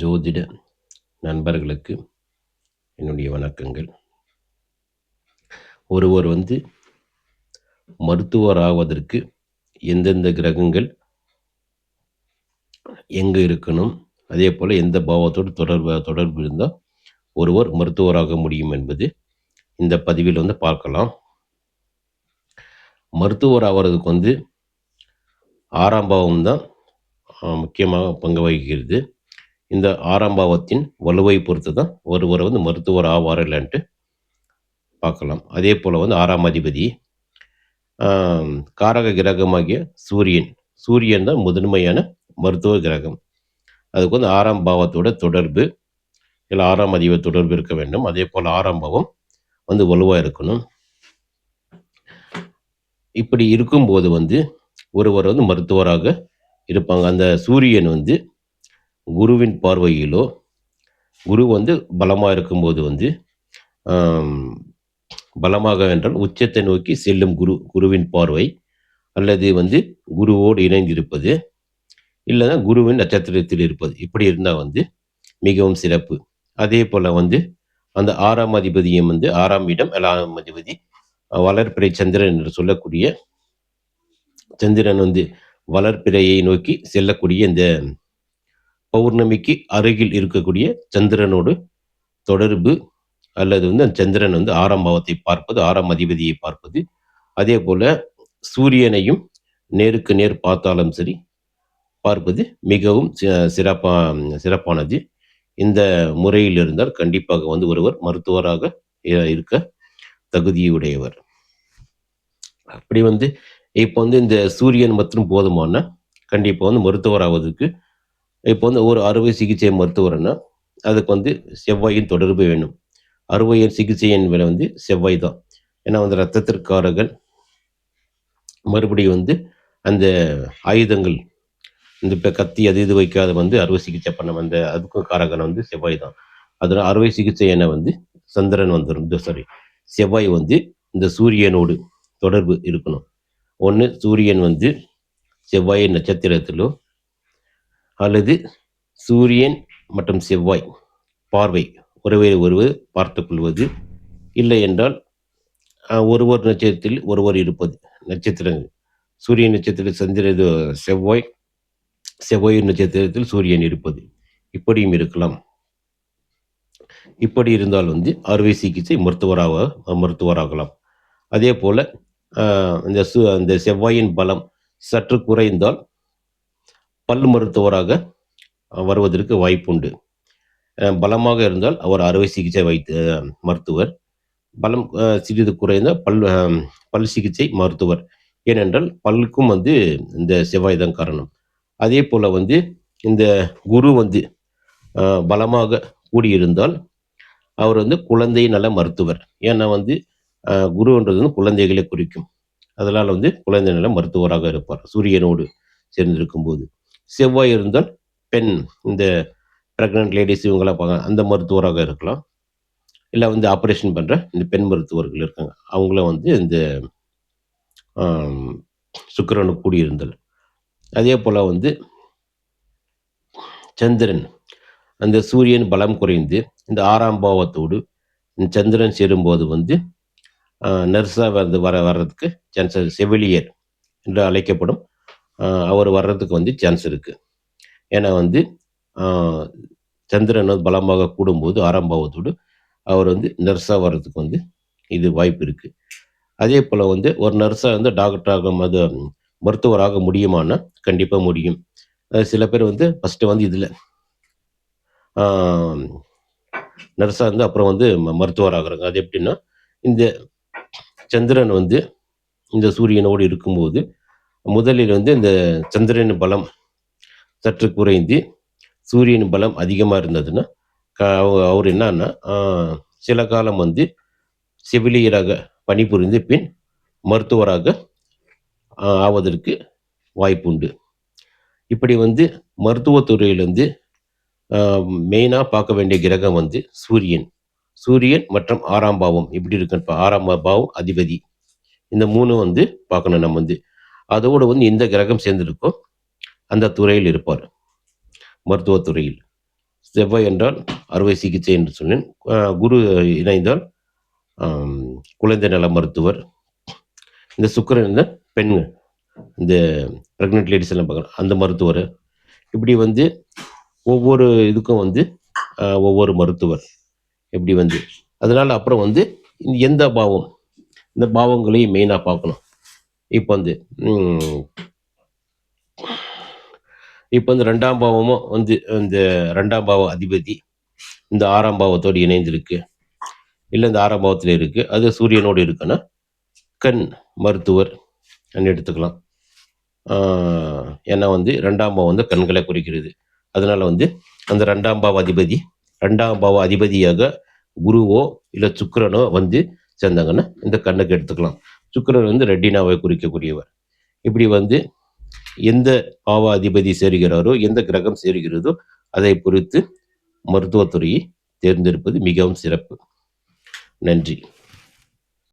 ஜோதிட நண்பர்களுக்கு என்னுடைய வணக்கங்கள். ஒருவர் மருத்துவர் ஆவதற்கு எந்தெந்த கிரகங்கள் எங்கே இருக்கணும், அதே போல் எந்த பாவத்தோடு தொடர்பு இருந்தால் ஒருவர் மருத்துவராக முடியும் என்பது இந்த பதிவில் பார்க்கலாம். மருத்துவர் ஆவறதுக்கு 6ஆம் பாவம் தான் முக்கியமாக பங்கு வகிக்கிறது. இந்த 6ஆம் பாவத்தின் வலுவை பொறுத்து தான் ஒருவர் மருத்துவர் ஆவார் இல்லைன்ட்டு பார்க்கலாம். அதே போல் 6ஆம் அதிபதி காரக கிரகமாகிய சூரியன். சூரியன் தான் முதன்மையான மருத்துவ கிரகம். அதுக்கு 6ஆம் பாவத்தோட தொடர்பு இல்லை 6ஆம் அதிபதி தொடர்பு இருக்க வேண்டும். அதே போல் 6ஆம் பாவம் வலுவாக இருக்கணும். இப்படி இருக்கும்போது ஒருவர் மருத்துவராக இருப்பாங்க. அந்த சூரியன் குருவின் பார்வையிலோ, குரு பலமாக இருக்கும்போது பலமாக என்றால் உச்சத்தை நோக்கி செல்லும் குருவின் பார்வை, அல்லது குருவோடு இணைந்திருப்பது, இல்லைன்னா குருவின் நட்சத்திரத்தில் இருப்பது. இப்படி இருந்தால் மிகவும் சிறப்பு. அதே போல் அந்த 6ஆம் அதிபதியும் 6ஆம் இடம் 7ஆம் அதிபதி வளர்பிறை சந்திரன் என்று சொல்லக்கூடிய சந்திரன் வளர்பிறையை நோக்கி செல்லக்கூடிய இந்த பௌர்ணமிக்கு அருகில் இருக்கக்கூடிய சந்திரனோடு தொடர்பு, அல்லது அந்த சந்திரன் 6ஆம் பாவத்தை பார்ப்பது, 6ஆம் அதிபதியை பார்ப்பது, அதே போல் சூரியனையும் நேருக்கு நேர் பார்த்தாலும் சரி பார்ப்பது மிகவும் சிறப்பானது. இந்த முறையில் இருந்தால் கண்டிப்பாக ஒருவர் மருத்துவராக இருக்க தகுதியுடையவர். அப்படி இப்போ இந்த சூரியன் மற்றும் போதுமான கண்டிப்பாக மருத்துவர் ஆவதற்கு இப்போ ஒரு அறுவை சிகிச்சை மருத்துவர்னா அதுக்கு செவ்வாயின் தொடர்பு வேணும். அறுவை சிகிச்சையின் மேலே செவ்வாய் தான். ஏன்னா இரத்தத்திற்காரர்கள், மறுபடியும் அந்த ஆயுதங்கள், இப்போ கத்தி அது இது வைக்காத அறுவை சிகிச்சை பண்ண அதுக்கும் காரகன் செவ்வாய் தான். அதனால் அறுவை சிகிச்சை என சந்திரன் செவ்வாய் இந்த சூரியனோடு தொடர்பு இருக்கணும். ஒன்று சூரியன் செவ்வாய் நட்சத்திரத்திலோ, அல்லது சூரியன் மற்றும் செவ்வாய் பார்வை ஒருவர் பார்த்துக் கொள்வது, இல்லை என்றால் ஒருவர் நட்சத்திரத்தில் ஒருவர் இருப்பது. நட்சத்திரங்கள் சூரியன் நட்சத்திரத்தில் சந்திர செவ்வாய் நட்சத்திரத்தில் சூரியன் இருப்பது, இப்படியும் இருக்கலாம். இப்படி இருந்தால் அறுவை சிகிச்சை மருத்துவராகலாம். அதே போல் அந்த செவ்வாயின் பலம் சற்று குறைந்தால் பல் மருத்துவராக வருவதற்கு வாய்ப்புண்டு. பலமாக இருந்தால் அவர் அறுவை சிகிச்சை மருத்துவர், பலம் சிறிது குறைந்தால் பல் சிகிச்சை மருத்துவர். ஏனென்றால் பல்லுக்கும் இந்த செவ்வாய் தான் காரணம். அதே போல் இந்த குரு பலமாக கூடியிருந்தால் அவர் குழந்தை நல மருத்துவர். ஏன்னா குருன்றது குழந்தைகளை குறிக்கும். அதனால் குழந்தை நல மருத்துவராக இருப்பார் சூரியனோடு சேர்ந்திருக்கும் போது. செவ்வாய் இருந்தால் பெண், இந்த ப்ரெக்னென்ட் லேடிஸ் இவங்களாம் பார்க்க அந்த மருத்துவராக இருக்கலாம். இல்லை ஆப்ரேஷன் பண்ணுற இந்த பெண் மருத்துவர்கள் இருக்காங்க, அவங்களும் இந்த சுக்கிரனு கூடியிருந்தல். அதே போல் சந்திரன், அந்த சூரியன் பலம் குறைந்து இந்த 6ஆம் பாவத்தோடு சந்திரன் சேரும்போது நர்ஸாக வர்றதுக்கு சான்ஸ், செவிலியர் என்று அழைக்கப்படும் அவர் வர்றதுக்கு சான்ஸ் இருக்குது. ஏன்னா சந்திரன் பலமாக கூடும்போது 6ஆம் பாவத்தோடு அவர் நர்ஸாக வர்றதுக்கு இது வாய்ப்பு இருக்குது. அதே போல் ஒரு நர்ஸாக டாக்டராக மருத்துவராக முடியுமானா கண்டிப்பாக முடியும். சில பேர் ஃபஸ்ட்டு இதில் நர்ஸாக அப்புறம் மருத்துவர் ஆகுறாங்க. அது எப்படின்னா, இந்த சந்திரன் இந்த சூரியனோடு இருக்கும்போது முதலில் இந்த சந்திரன் பலம் சற்று குறைந்து சூரியன் பலம் அதிகமாக இருந்ததுன்னா அவர் என்னன்னா சில காலம் செவிலியராக பணிபுரிந்து பின் மருத்துவராக ஆவதற்கு வாய்ப்புண்டு. இப்படி மருத்துவத்துறையில் மெயினாக பார்க்க வேண்டிய கிரகம் சூரியன். சூரியன் மற்றும் 6ஆம் பாவம் எப்படி இருக்குன்னு 6ஆம் பாவம் அதிபதி, இந்த 3 பார்க்கணும். நம்ம அதோடு இந்த கிரகம் சேர்ந்திருக்கோம் அந்த துறையில் இருப்பார், மருத்துவத்துறையில். செவ்வாய் என்றால் அறுவை சிகிச்சை என்று சொன்னேன். குரு இணைந்தால் ஆம், குழந்தை நல மருத்துவர். இந்த சுக்கிரன் இருந்தால் பெண்கள், இந்த பிரெக்னன்ட் லேடிஸ் எல்லாம் பார்க்கலாம் அந்த மருத்துவர். இப்படி வந்து ஒவ்வொரு இதுக்கும் வந்து ஒவ்வொரு மருத்துவர் இப்படி வந்து அதனால அப்புறம் வந்து எந்த பாவம், இந்த பாவங்களையும் மெயினாக பார்க்கணும். இப்போ வந்து இப்போ வந்து 2ஆம் பாவமும் வந்து இந்த 2ஆம் பாவ அதிபதி இந்த 6ஆம் பாவத்தோடு இணைந்திருக்கு, இல்லை இந்த 6ஆம் பாவத்தில் இருக்கு, அது சூரியனோடு இருக்குன்னா கண் மருத்துவர் எடுத்துக்கலாம். ஏன்னா வந்து 2ஆம் பாவம் வந்து கண்களை குறிக்கிறது. அதனால வந்து அந்த 2ஆம் பாவ அதிபதி 2ஆம் பாவ அதிபதியாக குருவோ இல்லை சுக்கிரனோ வந்து சேர்ந்தாங்கன்னா இந்த கண்ணுக்கு எடுத்துக்கலாம். சுக்கிரன் வந்து ரெட்டினாவை குறிக்கக்கூடியவர். இப்படி வந்து எந்த பாவ அதிபதி சேருகிறாரோ, எந்த கிரகம் சேருகிறதோ அதை பொறுத்து மருத்துவத்துறையை தேர்ந்தெடுப்பது மிகவும் சிறப்பு. நன்றி.